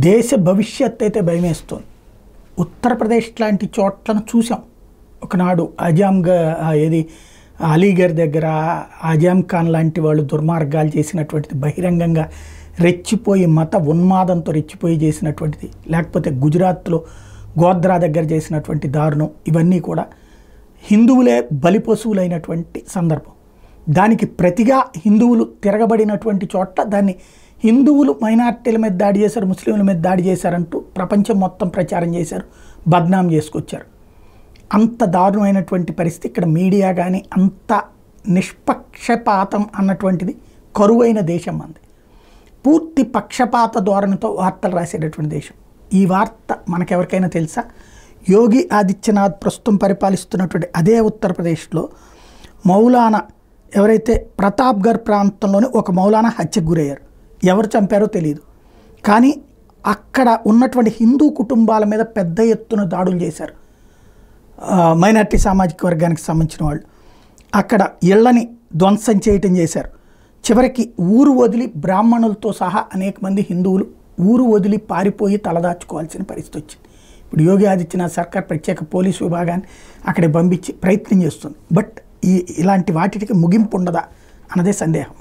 దేశ భవిష్యత్ అయితే భయమేస్తుంది. ఉత్తరప్రదేశ్ లాంటి చోట్లను చూసాం. ఒకనాడు ఏది అలీగర్ దగ్గర ఆజాం ఖాన్ లాంటి వాళ్ళు దుర్మార్గాలు చేసినటువంటిది, బహిరంగంగా రెచ్చిపోయి మత ఉన్మాదంతో రెచ్చిపోయి చేసినటువంటిది, లేకపోతే గుజరాత్లో గోద్రా దగ్గర చేసినటువంటి దారుణం, ఇవన్నీ కూడా హిందువులే బలిపశువులైనటువంటి సందర్భం. దానికి ప్రతిగా హిందువులు తిరగబడినటువంటి చోట్ల దాన్ని హిందువులు మైనార్టీల మీద దాడి చేశారు, ముస్లింల మీద దాడి చేశారంటూ ప్రపంచం మొత్తం ప్రచారం చేశారు, బద్నాం చేసుకొచ్చారు. అంత దారుణమైనటువంటి పరిస్థితి. ఇక్కడ మీడియా కానీ అంత నిష్పక్షపాతం అన్నటువంటిది కరువైన దేశం మంది. పూర్తి పక్షపాత ధోరణితో వార్తలు రాసేటటువంటి దేశం. ఈ వార్త మనకెవరికైనా తెలుసా? యోగి ఆదిత్యనాథ్ ప్రస్తుతం పరిపాలిస్తున్నటువంటి అదే ఉత్తరప్రదేశ్లో మౌలానా ఎవరైతే ప్రతాప్గఢ్ ప్రాంతంలోని ఒక మౌలానా హత్యకు గురయ్యారు. ఎవరు చంపారో తెలియదు, కానీ అక్కడ ఉన్నటువంటి హిందూ కుటుంబాల మీద పెద్ద ఎత్తున దాడులు చేశారు. మైనార్టీ సామాజిక వర్గానికి సంబంధించిన వాళ్ళు అక్కడ ఇళ్లని ధ్వంసం చేయటం చేశారు. చివరికి ఊరు వదిలి బ్రాహ్మణులతో సహా అనేక మంది హిందువులు ఊరు వదిలి పారిపోయి తలదాచుకోవాల్సిన పరిస్థితి వచ్చింది. ఇప్పుడు యోగి ఆదిత్యనాథ్ సర్కార్ ప్రత్యేక పోలీసు విభాగాన్ని అక్కడికి పంపించి ప్రయత్నం చేస్తుంది. బట్ ఇలాంటి వాటికి ముగింపు ఉండదా అన్నదే సందేహం.